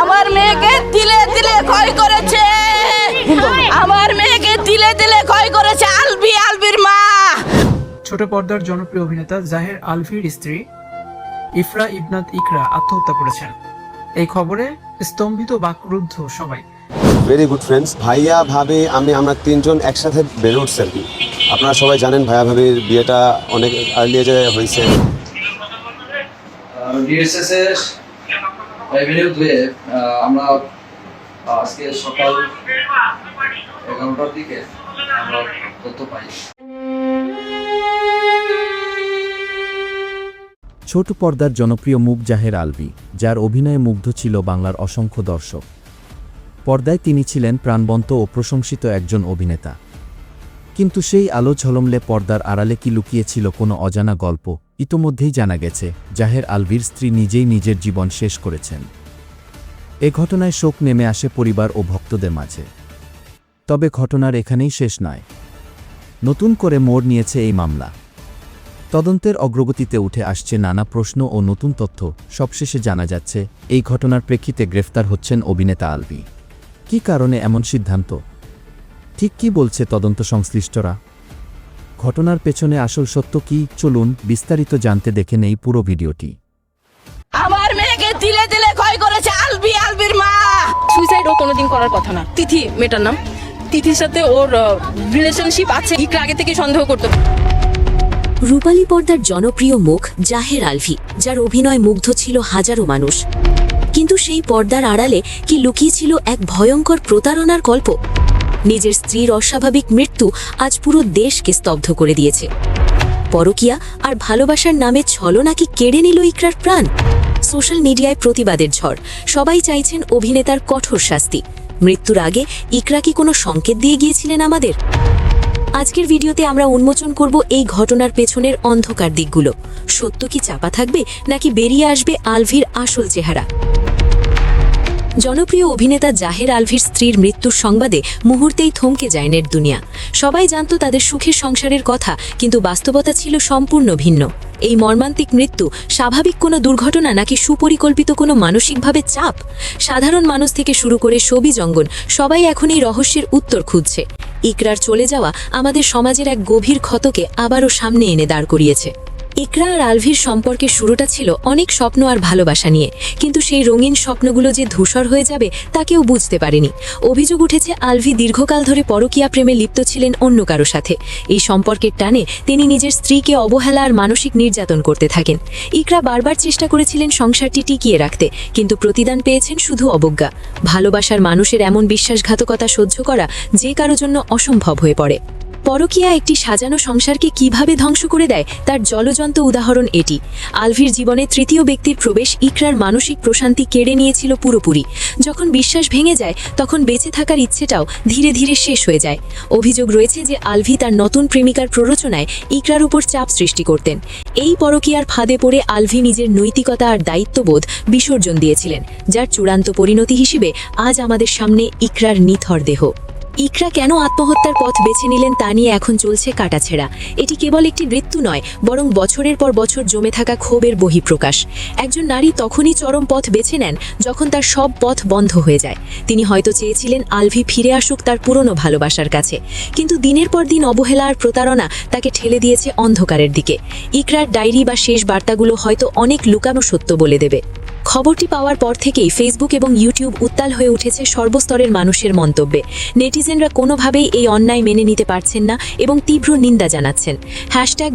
আমার মেয়েকে তিলে তিলে ক্ষয় করেছে, আমার মেয়েকে তিলে তিলে ক্ষয় করেছে আলভির মা। ছোট পর্দার জনপ্রিয় অভিনেতা জাহের আলভির স্ত্রী ইফরা ইবনাত ইকরা আত্মহত্যা করেছেন। এই খবরে স্তম্ভিত বাকরুদ্ধ সবাই। ভেরি গুড ফ্রেন্ডস, ভাইয়া ভাবে আমরা তিনজন একসাথে বেড়ে উঠছি আর কি। আপনারা সবাই জানেন ভাইয়া ভাবির বিয়েটা অনেক আর্লি এজে হয়েছে। ডিএসএস এর বিরুদ্ধে আমরা আজকে সকাল 11টার দিকে আমরা তথ্য পাই। ছোট পর্দার জনপ্রিয় মুখ জাহের আলভি, যার অভিনয়ে মুগ্ধ ছিল বাংলার অসংখ্য দর্শক। পর্দায় তিনি ছিলেন প্রাণবন্ত ও প্রশংসিত একজন অভিনেতা। কিন্তু সেই আলো ঝলমলে পর্দার আড়ালে কি লুকিয়েছিল কোনো অজানা গল্প? ইতোমধ্যেই জানা গেছে, জাহের আলভির স্ত্রী নিজেই নিজের জীবন শেষ করেছেন। এ ঘটনায় শোক নেমে আসে পরিবার ও ভক্তদের মাঝে। তবে ঘটনার এখানেই শেষ নয়, নতুন করে মোড় নিয়েছে এই মামলা। তদন্তের অগ্রগতিতে উঠে আসছে নানা প্রশ্ন ও নতুন তথ্য। সবশেষে জানা যাচ্ছে, এই ঘটনার প্রেক্ষিতে গ্রেফতার হচ্ছেন অভিনেতা আলভি। কী কারণে এমন সিদ্ধান্ত? ঠিক কী বলছে তদন্ত সংশ্লিষ্টরা? ঘটনার পেছনে আসল সত্য কি? চলুন বিস্তারিত জানতে দেখে নেই পুরো ভিডিওটি। আমার মেয়েকে তিলে তিলে ক্ষয় করেছে আলভির মা। সুইসাইড ও কোনোদিন করার কথা না। তিথি মেয়েটার নাম, তিথির সাথে ওর রিলেশনশিপ আছে, ইকরা আগে থেকে সন্দেহ করতো। রূপালী পর্দার জনপ্রিয় মুখ জাহের আলভি, যার অভিনয় মুগ্ধ ছিল হাজারো মানুষ। কিন্তু সেই পর্দার আড়ালে কি লুকিয়েছিল এক ভয়ঙ্কর প্রতারণার গল্প? নিজের স্ত্রীর অস্বাভাবিক মৃত্যু আজ পুরো দেশকে স্তব্ধ করে দিয়েছে। পরকীয়া আর ভালোবাসার নামে ছলনা কি কেড়ে নিল ইকরার প্রাণ? সোশ্যাল মিডিয়ায় প্রতিবাদের ঝড়। সবাই চাইছেন অভিনেতার কঠোর শাস্তি। মৃত্যুর আগে ইকরা কি কোনো সংকেত দিয়ে গিয়েছিলেন আমাদের? আজকের ভিডিওতে আমরা উন্মোচন করব এই ঘটনার পেছনের অন্ধকার দিকগুলো। সত্য কি চাপা থাকবে, নাকি বেরিয়ে আসবে আলভির আসল চেহারা? জনপ্রিয় অভিনেতা জাহের আলভির স্ত্রীর মৃত্যুর সংবাদে মুহূর্তেই থমকে যায় নেট দুনিয়া। সবাই জানত তাদের সুখের সংসারের কথা, কিন্তু বাস্তবতা ছিল সম্পূর্ণ ভিন্ন। এই মর্মান্তিক মৃত্যু স্বাভাবিক কোনো দুর্ঘটনা, নাকি সুপরিকল্পিত কোনো মানসিকভাবে চাপ? সাধারণ মানুষ থেকে শুরু করে ছবি জঙ্গন সবাই এখন এই রহস্যের উত্তর খুঁজছে। ইকরার চলে যাওয়া আমাদের সমাজের এক গভীর ক্ষতকে আবারও সামনে এনে দাঁড় করিয়েছে। ইকরা আর আলভির সম্পর্কের শুরুটা ছিল অনেক স্বপ্ন আর ভালোবাসা নিয়ে, কিন্তু সেই রঙিন স্বপ্নগুলো যে ধূসর হয়ে যাবে তা কেউ বুঝতে পারেনি। অভিযোগ উঠেছে আলভি দীর্ঘকাল ধরে পরকীয়া প্রেমে লিপ্ত ছিলেন অন্য কারো সাথে। এই সম্পর্কের টানে তিনি নিজের স্ত্রীকে অবহেলা আর মানসিক নির্যাতন করতে থাকেন। ইকরা বারবার চেষ্টা করেছিলেন সংসারটি টিকিয়ে রাখতে, কিন্তু প্রতিদান পেয়েছেন শুধু অবজ্ঞা। ভালোবাসার মানুষের এমন বিশ্বাসঘাতকতা সহ্য করা যে কারো জন্য অসম্ভব হয়ে পড়ে। পরকীয়া একটি সাজানো সংসারকে কিভাবে ধ্বংস করে দেয় তার জ্বলজ্বন্ত উদাহরণ এটি। আলভির জীবনে তৃতীয় ব্যক্তির প্রবেশ ইকরার মানসিক প্রশান্তি কেড়ে নিয়েছিল পুরোপুরি। যখন বিশ্বাস ভেঙে যায়, তখন বেঁচে থাকার ইচ্ছেটাও ধীরে ধীরে শেষ হয়ে যায়। অভিযোগ রয়েছে যে আলভি তার নতুন প্রেমিকার প্ররোচনায় ইকরার উপর চাপ সৃষ্টি করতেন। এই পরকীয়ার ফাঁদে পড়ে আলভি নিজের নৈতিকতা আর দায়িত্ববোধ বিসর্জন দিয়েছিলেন, যার চূড়ান্ত পরিণতি হিসেবে আজ আমাদের সামনে ইকরার নিথর দেহ। ইকরা কেন আত্মহত্যার পথ বেছে নিলেন তা নিয়ে এখন চলছে কাটাছেঁড়া। এটি কেবল একটি মৃত্যু নয়, বরং বছরের পর বছর জমে থাকা ক্ষোভের বহিঃপ্রকাশ। একজন নারী তখনই চরম পথ বেছে নেন যখন তার সব পথ বন্ধ হয়ে যায়। তিনি হয়তো চেয়েছিলেন আলভি ফিরে আসুক তার পুরনো ভালোবাসার কাছে, কিন্তু দিনের পর দিন অবহেলা আর প্রতারণা তাকে ঠেলে দিয়েছে অন্ধকারের দিকে। ইকরার ডায়েরি বা শেষ বার্তাগুলো হয়তো অনেক লুকানো সত্য বলে দেবে। খবরটি পাওয়ার পর থেকেই ফেসবুক এবং ইউটিউব উত্তাল হয়ে উঠেছে সর্বস্তরের মানুষের মন্তব্যে। নেটিজেনরা কোনোভাবেই এই অন্যায় মেনে নিতে পারছেন না এবং তীব্র নিন্দা জানাচ্ছেন।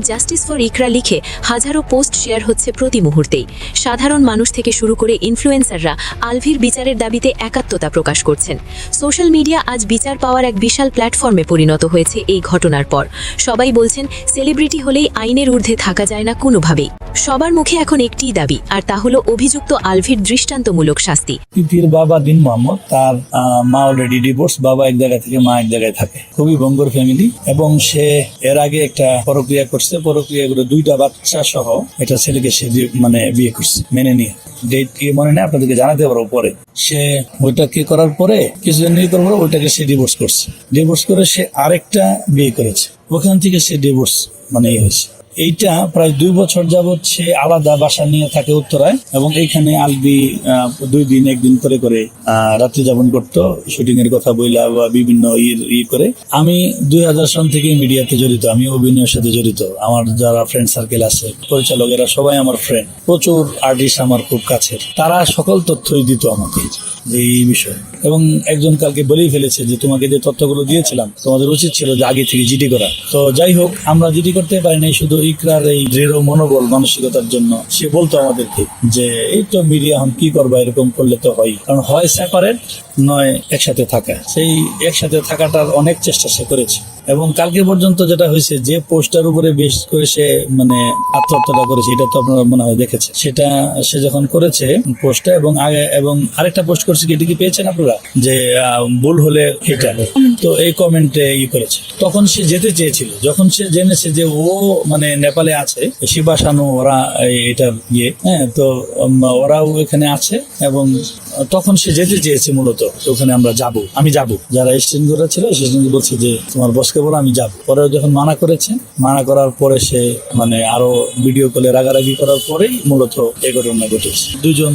#JusticeForIkra লিখে হাজারো পোস্ট শেয়ার হচ্ছে প্রতি মুহূর্তেই। সাধারণ মানুষ থেকে শুরু করে ইনফ্লুয়েন্সাররা আলভির বিচারের দাবিতে একাত্মতা প্রকাশ করছেন। সোশ্যাল মিডিয়া আজ বিচার পাওয়ার এক বিশাল প্ল্যাটফর্মে পরিণত হয়েছে। এই ঘটনার পর সবাই বলছেন, সেলিব্রিটি হলেই আইনের ঊর্ধ্বে থাকা যায় না কোনোভাবেই। সবার মুখে এখন একটিই দাবি, আর তা হলো অভিযুক্ত আলভির দৃষ্টান্তমূলক শাস্তি। তিথির বাবা দিন মোহাম্মদ, তার মা অলরেডি ডিভোর্স, বাবা এক জায়গায় থেকে মা এক জায়গায় থাকে। খুবই ভঙ্গুর ফ্যামিলি, এবং সে এর আগে একটা পরক্রিয়া করছে। পরক্রিয়া করে 2টা বাচ্চা সহ একটা ছেলেকে সে বিয়ে করছে মেনে নিয়ে। ডেট কি মনে নেই, আপনাদেরকে জানাতে পারবো পরে। সে ওইটাকে করার পরে কিছুদিন করার পরে ওইটাকে সে ডিভোর্স করছে। ডিভোর্স করে সে আরেকটা বিয়ে করেছে, ওখান থেকে সে ডিভোর্স হয়েছে। এইটা প্রায় 2 বছর যাবৎ সে আলাদা বাসা নিয়ে থাকে উত্তরায়, এবং এইখানে আলবি 2 দিন 1 দিন করে করে রাত্রি যাপন করতো, শুটিং এর কথা বইলা বা বিভিন্ন করে। আমি 2000 সন থেকে মিডিয়াতে জড়িত, আমি অভিনয়ের সাথে জড়িত। আমার যারা ফ্রেন্ড সার্কেল আছে, পরিচালকেরা সবাই আমার ফ্রেন্ড, প্রচুর আর্টিস্ট আমার খুব কাছের, তারা সকল তথ্যই দিত আমাকে যে এই বিষয়ে। এবং একজন কালকে বলেই ফেলেছে যে তোমাকে যে তথ্যগুলো দিয়েছিলাম তোমাদের উচিত ছিল যে আগে থেকে জিডি করা। তো যাই হোক, আমরা জিডি করতে পারি নাই শুধু ইকরার এই দৃঢ় মনোবল মানসিকতার জন্য। সে বলতো আমাদেরকে যে এই তো মিডিয়া এখন কি করবা, এরকম করলে তো হয়, কারণ হয় সেপারেট নয় একসাথে থাকা। সেই একসাথে থাকাটার অনেক চেষ্টা সে করেছে। এবং কালকে পর্যন্ত যেটা হয়েছে, যে পোস্টার উপরে বেশ করে সে মানে আত্মহত্যাটা করেছে, এটা তো আপনারা মনে হয় দেখেছে। সেটা সে যখন করেছে পোস্টটা, এবং আরেকটা পোস্ট করছে, এটি কি পেয়েছেন আপনারা, যে ভুল হলে এটা, তো এই কমেন্টে করেছে। তখন সে যেতে চেয়েছিল, যখন সে জেনেছে যে ও মানে নেপালে আছে, শিবা শানু ওরা এটার হ্যাঁ, তো ওরাও এখানে আছে, এবং তখন সে যেতে চেয়েছে মূলত। ওখানে আমি যাব, যারা স্টেশন করে ছিল স্টেশন বলছে যে তোমার বসকে বলো আমি যাব। পরে যখন মানা করার পরে সে মানে আরো ভিডিও কলে রাগারাগি করার পরেই মূলত এই ঘটনা ঘটেছে। 2 জন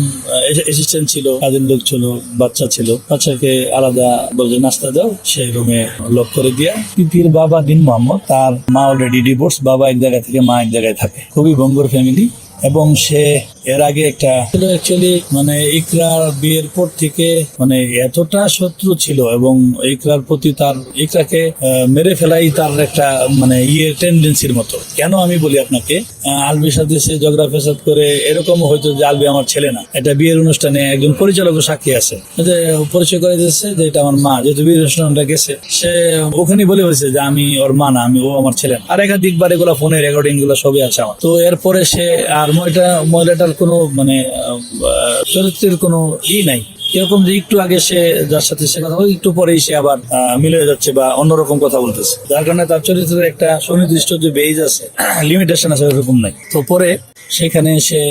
অ্যাসিস্ট্যান্ট ছিল, কাজের লোক ছিল, বাচ্চা ছিল, বাচ্চাকে আলাদা বলছে নাস্তা দাও, সেই রুমে লক করে দিয়া। তিথির বাবা দিন মোহাম্মদ, তার মা অলরেডি ডিভোর্স, বাবা এক জায়গায় থেকে মা এক জায়গায় থাকে, খুবই ভঙ্গুর ফ্যামিলি। এবং সে এর আগে একটা অ্যাকচুয়ালি মানে ইকরার বিয়ের পর থেকে মানে এতটা শত্রু ছিল, এবং ইকরার প্রতি ইকরাকে মেরে ফেলাই তার একটা মানে টেন্ডেন্সির মতো। কেন আমি বলি আপনাকে, আলবির সাথে সে ঝগড়া ফেসাদ করে এরকম হয়তো যে আলবি আমার ছেলে না। এটা বিয়ের অনুষ্ঠানে একজন পরিচালকও সাক্ষী আছে, যে পরিচয় করে দিয়েছে যে এটা আমার মা। যেহেতু বিয়ের অনুষ্ঠানটা গেছে, সে ওখানে বলে হয়েছে যে আমি ওর মা না, ও আমার ছেলে না। আর একাধিকবার এগুলো ফোনে রেকর্ডিং গুলো সবই আছে আমার। তো এরপরে সে আর মহিলাটার কোনো মানে চরিত্রের কোনো নাই, এরকম যে একটু আগে সে যার সাথে সে কথা বলে, একটু পরেই সে আবার মিলে যাচ্ছে বা অন্যরকম কথা বলতেছে, যার কারণে তার চরিত্রের একটা সুনির্দিষ্ট যে বেজ আছে, লিমিটেশন আছে, এরকম নাই। তো পরে সেখানে সে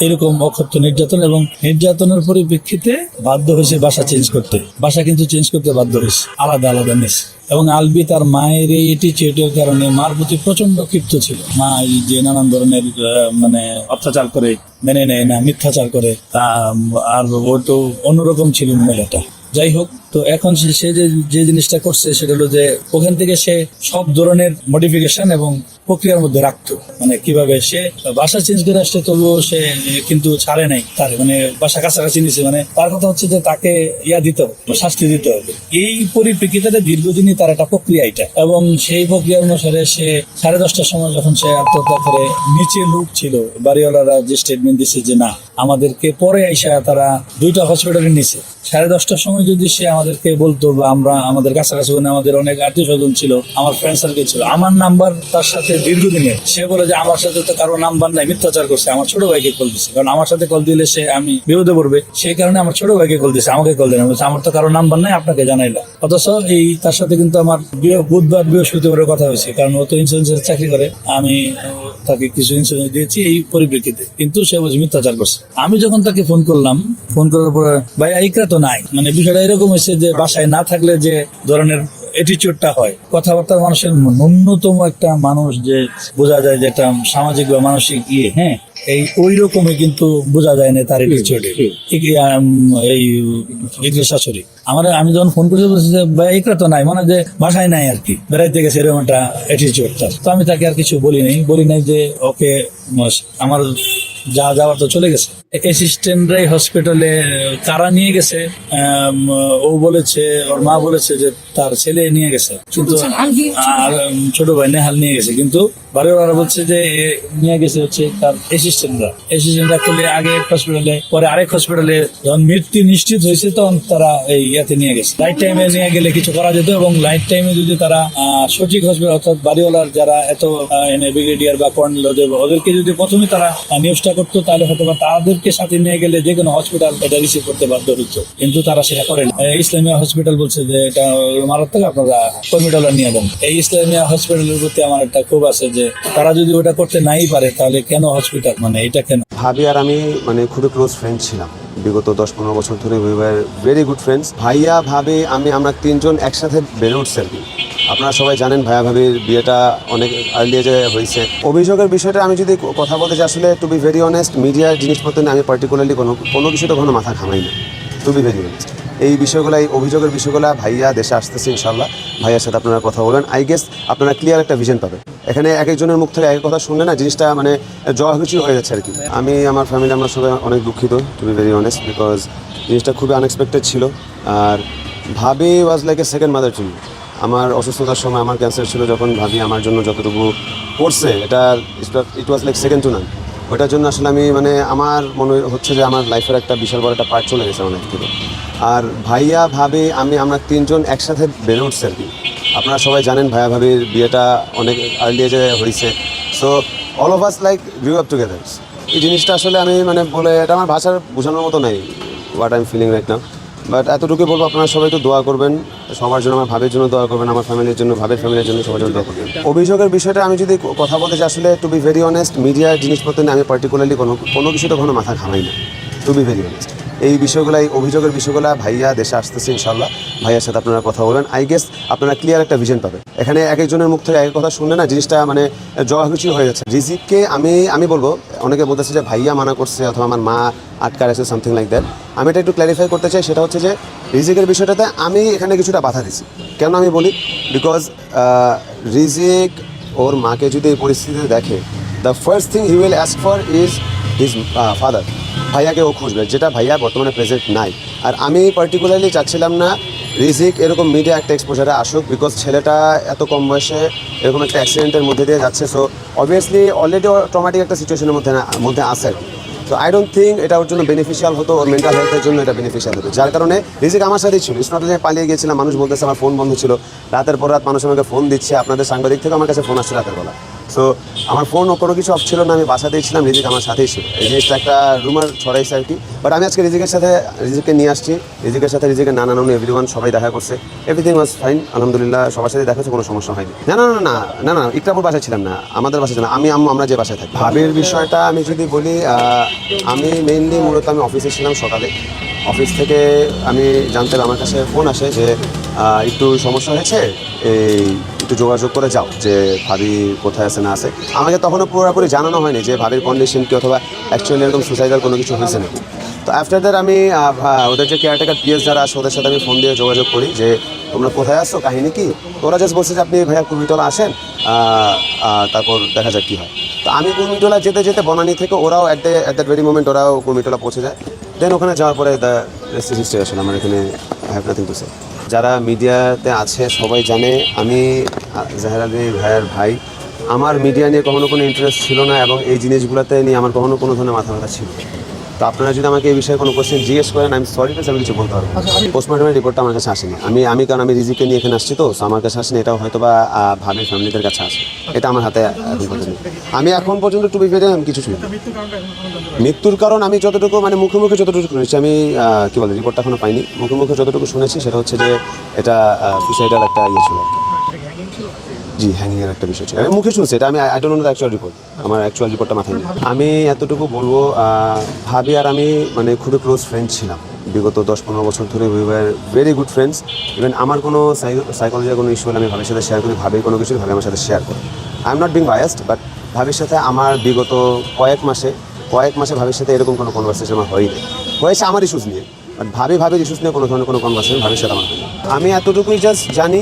এরকম অকথ্য নির্যাতন, এবং নির্যাতনের পরিপ্রেক্ষিতে বাধ্য হয়েছে বাসা চেঞ্জ করতে। বাসা কিন্তু চেঞ্জ করতে বাধ্য হয়েছে, আলাদা নিয়েছে। এবং আলবি তার মায়ের এই অ্যাটিটিউডের কারণে মার প্রতি প্রচন্ড ক্ষিপ্ত ছিল। মা যে নানান ধরনের মানে অত্যাচার করে, মেনে নেয় না, মিথ্যাচার করে, আর ও তো অন্যরকম ছিল মহিলাটা। যাই হোক, তো এখন সে যে জিনিসটা করছে সেটা হলো যে ওখান থেকে সে সব ধরনের মডিফিকেশন এবং প্রক্রিয়ার মধ্যে রাখতো। মানে কিভাবে সে বাসা চেঞ্জ করে আসছে, তবুও সে কিন্তু ছাড়ে নাই, তার মানে বাসা কাছাকাছি নিছে। মানে তার কথা হচ্ছে যে তাকে দিতে হবে, শাস্তি দিতে হবে। এই পরিপ্রেক্ষিতে দীর্ঘদিনই তার একটা প্রক্রিয়া এটা, এবং সেই প্রক্রিয়া অনুসারে সে 10:30টার সময় যখন সে আত্মহত্যা করে, নিচে লোক ছিল, বাড়িওয়ালারা যে স্টেটমেন্ট দিচ্ছে যে না, আমাদেরকে পরে আইসা তারা 2টা হসপিটালে নিছে। 10:30টার সময় যদি সে আমাদেরকে বলতো, বা আমরা আমাদের কাছাকাছি আমাদের অনেক আত্মীয় স্বজন ছিল, আমার ফ্রেন্ড সার্কেল ছিল, আমার নাম্বার তার সাথে দীর্ঘদিনের, সে বলে যে আমার সাথে তো কারো নাম্বার নাই, মিথ্যাচার করছে, আমার ছোট ভাইকে কল দিছে, কারণ আমার সাথে কল দিলে সে আমি বিরোধে পড়বে, সেই কারণে আমার ছোট ভাইকে কল দিছে, আমাকে কল দেন, আমার তো কারো নাম্বার নাই, আপনাকে জানাইলাম। অথচ তার সাথে কিন্তু আমার বুধবার বৃহস্পতিবারের কথা হয়েছে, কারণ ও তো ইন্স্যুরেন্সের চাকরি করে, আমি তাকে কিছু ইন্স্যুরেন্স দিয়েছি এই পরিপ্রেক্ষিতে, কিন্তু সে বলছে মিথ্যাচার করছে। আমি যখন তাকে ফোন করার পরে ভাই ইকরা তো নাই, মানে বিষয়টা এরকম হয়েছে যে বাসায় না থাকলে যে ধরনের অ্যাটিটিউডটা হয়, কথাবার্তার মানুষের ন্যূনতম একটা মানুষ যে বোঝা যায় যে একটা সামাজিক বা মানসিক হ্যাঁ, এই ওই রকমই কিন্তু বোঝা যায় না তার অ্যাটিটিউডে। এই শাশুড়ি আমি যখন ফোন করে বলছি যে ভাই ইকরা তো নাই, মানে যে বাসায় নাই আর কি, বেড়াইতে গেছে, এরকম একটা অ্যাটিটিউড তার। তো আমি তাকে আর কিছু বলি নাই যে ওকে আমার যাওয়ার তো চলে গেছে। অ্যাসিস্ট্যান্টরাই হসপিটালে কারা নিয়ে গেছে, ও বলেছে, ওর মা বলেছে যে তার ছেলে নিয়ে গেছে, কিন্তু আর ছোট ভাই নেহাল নিয়ে গেছে, কিন্তু বাড়িওয়ালা বলছে যে নিয়ে গেছে হচ্ছে তার অ্যাসিস্ট্যান্টরা করলে আগে এক হসপিটালে, পরে আরেক হসপিটালে। যখন মৃত্যু নিশ্চিত হয়েছে তখন তারা এই নিয়ে গেছে। লাইট টাইমে নিয়ে গেলে কিছু করা যেত, এবং লাইট টাইমে যদি তারা সঠিক হসপিটাল, অর্থাৎ বাড়িওয়ালার যারা এত ব্রিগেডিয়ার বা কর্নেল ওদেরকে যদি প্রথমে তারা নিউজটা করতো, তাহলে হয়তো বা তাদেরকে সাথে নিয়ে গেলে যে কোনো হসপিটাল এটা রিসিভ করতে বাধ্য হতো, কিন্তু তারা সেটা করেন। ইসলামিয়া হসপিটাল বলছে যে এটা মারাত্মক, আপনারা কর্মিটলা নিয়ে দেন। এই ইসলামিয়া হসপিটালের প্রতি আমার একটা ক্ষোভ আছে যে তারা যদি ওটা করতে নাই পারে, তাহলে কেন হসপিটাল, মানে এটা কেন? ভাবি আর আমি মানে খুবই ক্লোজ ফ্রেন্ড ছিলাম বিগত 10-15 বছর ধরে, ভেরি গুড ফ্রেন্ডস। ভাইয়া ভাবি আমরা 3জন একসাথে বেড়ে উঠছি আর কি। আপনারা সবাই জানেন ভাইয়া ভাবির বিয়েটা অনেক আর্লি এজে হয়েছে। অভিযোগের বিষয়টা আমি যদি কথা বলতে চাই, আসলে টু বি ভেরি অনেস্ট, মিডিয়ার জিনিসপত্র নিয়ে আমি পার্টিকুলারলি কোনো কিছু তো কোনো মাথা ঘামাই না, টু বি ভেরি অনেস্ট। এই বিষয়গুলো, এই অভিযোগের বিষয়গুলো ভাইয়া দেশে আসতেছে ইনশাল্লাহ, ভাইয়ার সাথে আপনারা কথা বলবেন, আই গেস আপনারা ক্লিয়ার একটা ভিশন পাবেন। এখানে এক একজনের মুখ থেকে এক কথা শুনলে না জিনিসটা মানে জগাখুচি হয়ে যাচ্ছে আর কি। আমি আমার ফ্যামিলি আমরা সবাই অনেক দুঃখিত, to be very honest, because জিনিসটা খুবই আনএক্সপেক্টেড ছিল। আর bhabhi was like a second mother to me. আমার অসুস্থতার সময় আমার ক্যান্সার ছিল, যখন ভাবি আমার জন্য যতটুকু করছে এটা it was like second to none. ওইটার জন্য আসলে আমি মানে আমার মনে হচ্ছে যে আমার লাইফের একটা বিশাল বড় একটা পার্ট চলে গেছে আমার লাইফ থেকে। আর ভাইয়া ভাবি আমরা তিনজন একসাথে বেড়ে উঠছে আর কি। আপনারা সবাই জানেন ভাইয়া ভাবির বিয়েটা অনেক আর্লি এজে হয়েছে। So all of us like grew up together. এই জিনিসটা আসলে আমি মানে বলে এটা আমার ভাষার বোঝানোর মতো নাই, what I am feeling right now. But এতটুকু বলবো, আপনারা সবাই একটু দোয়া করবেন সবার জন্য, আমার ভাবির জন্য দোয়া করবেন, আমার ফ্যামিলির জন্য, ভাবির ফ্যামিলির জন্য, সবার জন্য দোয়া করবেন। অভিযোগের বিষয়টা আমি যদি কথা বলতে চাই, আসলে টু বি ভেরি অনেস্ট, মিডিয়ার জিনিসপত্র নিয়ে আমি পার্টিকুলারলি কোনো কিছু তো কোনো মাথা ঘামাই না, টু বি ভেরি অনেস্ট। এই বিষয়গুলো, এই অভিযোগের বিষয়গুলো ভাইয়া দেশে আসতেছে ইনশাল্লাহ, ভাইয়ার সাথে আপনারা কথা বলবেন, আই গেস আপনারা ক্লিয়ার একটা ভিশন পাবেন। এখানে এক একজনের মুখ থেকে এক কথা শুনলে না জিনিসটা মানে জগাখুচি হয়ে যাচ্ছে। রিজিককে আমি বলবো, অনেকে বলতেছে যে ভাইয়া মানা করছে অথবা আমার মা আটকা রাখছে, সামথিং লাইক দ্যাট। আমি এটা একটু ক্ল্যারিফাই করতে চাই, সেটা হচ্ছে যে রিজিকের বিষয়টাতে আমি এখানে কিছুটা বাধা দিছি। কেন আমি বলি, বিকজ রিজিক ওর মাকে যদি এই পরিস্থিতিতে দেখে, the first thing he will ask for is his father. ভাইয়াকে ও খুঁজবে, যেটা ভাইয়া বর্তমানে প্রেজেন্ট নাই। আর আমি পার্টিকুলারলি চাচ্ছিলাম না রিজিক এরকম মিডিয়া একটা এক্সপোজারে আসুক, বিকজ ছেলেটা এত কম বয়সে এরকম একটা অ্যাক্সিডেন্টের মধ্যে দিয়ে যাচ্ছে। সো অবভিয়াসলি অলরেডি ট্রমাটিক একটা সিচুয়েশনের মধ্যে আসে। তো আই ডোন্ট থিঙ্ক এটা ওর জন্য বেনিফিশিয়াল হতো, ওর মেন্টাল হেলথের জন্য এটা বেনিফিশিয়াল হতো। যার কারণে রিজিক আমার সাথেই ছিল, ইটস নট যে পালিয়ে গিয়েছিলাম। মানুষ বলতেছে আমার ফোন বন্ধ ছিল, রাতের পর রাত মানুষ আমাকে ফোন দিচ্ছে, আপনাদের সাংবাদিক থেকে আমার কাছে ফোন আসছে রাতের বেলা। সো আমার ফোন ও কোনো কিছু অফ ছিল না, আমি বাসাতেই ছিলাম, রিজিক আমার সাথেই ছিল। এই জিনিসটা একটা রুমার ছড়াইছে আর কি। বাট আমি আজকে রিজিককে নিয়ে আসছি, রিজিকের সাথে রিজিকের নানা নানু এভরিওয়ান সবাই দেখা করছে, এভরিথিং ওয়াজ ফাইন আলহামদুলিল্লাহ, সবার সাথে দেখা হচ্ছে, কোনো সমস্যা হয়নি। না ইকরাপুর বাসায় ছিলাম না, আমাদের বাসায় ছিলাম, আমি আম্মু আমরা যে বাসায় থাকি। ভাবির বিষয়টা আমি যদি বলি, আমি মেইনলি মূলত আমি অফিসে ছিলাম সকালে। অফিস থেকে আমি জানতে আমার কাছে ফোন আসে যে একটু সমস্যা হয়েছে, একটু যোগাযোগ করে যাও যে ভাবি কোথায় আছে না আছে। আমাকে তখনও পুরোপুরি জানানো হয়নি যে ভাবির কন্ডিশন কি, অথবা অ্যাকচুয়ালি এরকম সুসাইডাল কোনো কিছু হয়েছে নাকি। তো আফটার দ্যাট আমি ওদের যে কেয়ারটেকার পিএস যারা আছে ওদের সাথে আমি ফোন দিয়ে যোগাযোগ করি যে তোমরা কোথায় আসছো, কাহিনী কি। তো ওরা জাস্ট বলছে যে আপনি ভাইয়া কুর্মিটোলা আসেন, তারপর দেখা যাক কী হয়। তো আমি কুর্মিটোলা যেতে যেতে বনানী থেকে ওরাও অ্যাট দ্যাট ভেরি মোমেন্ট ওরাও কুর্মিটোলা পৌঁছে যায়। দেন ওখানে যাওয়ার পরে দ্য রেস্ট ইজ হিস্টরি। আসলে আমার এখানে I have nothing to say. যারা মিডিয়াতে আছে সবাই জানে আমি জাহের আলী ভাইয়ের ভাই। আমার মিডিয়া নিয়ে কখনো কোনো ইন্টারেস্ট ছিল না, এবং এই জিনিসগুলোতে নিয়ে আমার কখনো কোনো ধরনের মাথা ব্যথা ছিল। তো আপনারা যদি আমাকে এই বিষয়ে কোনো কোশ্চেন জিজ্ঞেস করেন, আমি সরি প্লিজ, আমি কিছু বলতে পারবো। পোস্টমর্টমের রিপোর্টটা আমার কাছে আসেনি। কারণ আমি রিজিককে নিয়ে এখানে আসছি, তো আমার কাছে আসেনি। এটাও হয়তো বা ভাবির ফ্যামিলিদের কাছে আসে, এটা আমার হাতে এখন পর্যন্ত। আমি এখন পর্যন্ত টু বি ভেরি আমি কিছু শুনি। মৃত্যুর কারণ আমি যতটুকু মানে মুখে মুখে যতটুকু শুনেছি, আমি কি বলে রিপোর্টটা এখনো পাইনি। মুখে মুখে যতটুকু শুনেছি সেটা হচ্ছে যে এটা সুসাইডাল একটা ইয়ে ছিল। জি, হ্যাঙ্গিংয়ের একটা বিষয় ছিল, আমি মুখে শুনছি এটা। আমি I don't know the actual report, আমার অ্যাকচুয়াল রিপোর্টটা মাথায় নেই। আমি এতটুকু বলবো, ভাবি আর আমি মানে খুবই ক্লোজ ফ্রেন্ড ছিলাম বিগত 10-15 বছর ধরে। We were very good friends. Even আমার কোনো সাইকোলজির কোনো ইস্যু হলে আমি ভাবির সাথে শেয়ার করি, ভাবির কোনো কিছু ভাবি আমার সাথে শেয়ার করি। I am not being biased, but ভাবির সাথে আমার বিগত কয়েক মাসে ভাবির সাথে এরকম কোনো কনভারসেশন আমার হয়নি। হয়েছে আমার ইস্যুস নিয়ে, বাট ভাবির ইস্যুস নিয়ে কোনো ধরনের কোনো কনভারসেশন ভাবির সাথে আমার হয়নি। আমি এতটুকুই জাস্ট জানি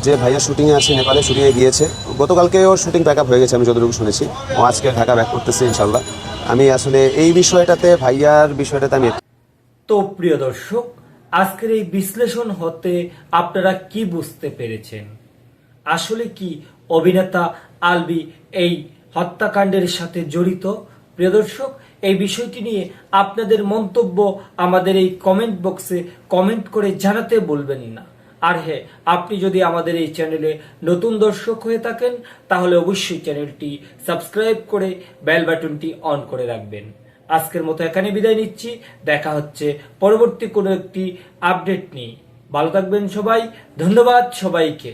যে ভাইয়া শুটিংয়ে আছে, নেপালে শুটিংয়ে গিয়েছে। গতকালকে ওর শুটিং ব্যাক আপ হয়ে গেছে আমি যতটুকু শুনেছি। ও আজকে ঢাকা ব্যাক করতেছে ইনশাল্লাহ। আমি আসলে এই বিষয়টাতে ভাইয়ার বিষয়টাতে আমি। তো প্রিয় দর্শক, আজকের এই বিশ্লেষণ হতে আপনারা কি বুঝতে পেরেছেন? আসলে কি অভিনেতা আলবি এই হত্যাকাণ্ডের সাথে জড়িত? প্রিয় দর্শক, এই বিষয়টি নিয়ে আপনাদের মন্তব্য আমাদের এই কমেন্ট বক্সে কমেন্ট করে জানাতে বলবেন না। আর হ্যাঁ, আপনি যদি আমাদের এই চ্যানেলে নতুন দর্শক হয়ে থাকেন তাহলে অবশ্যই চ্যানেলটি সাবস্ক্রাইব করে বেল বাটনটি অন করে রাখবেন। আজকের মতো এখানে বিদায় নিচ্ছি, দেখা হচ্ছে পরবর্তী কোনো একটি আপডেট নিয়ে। ভালো থাকবেন সবাই, ধন্যবাদ সবাইকে।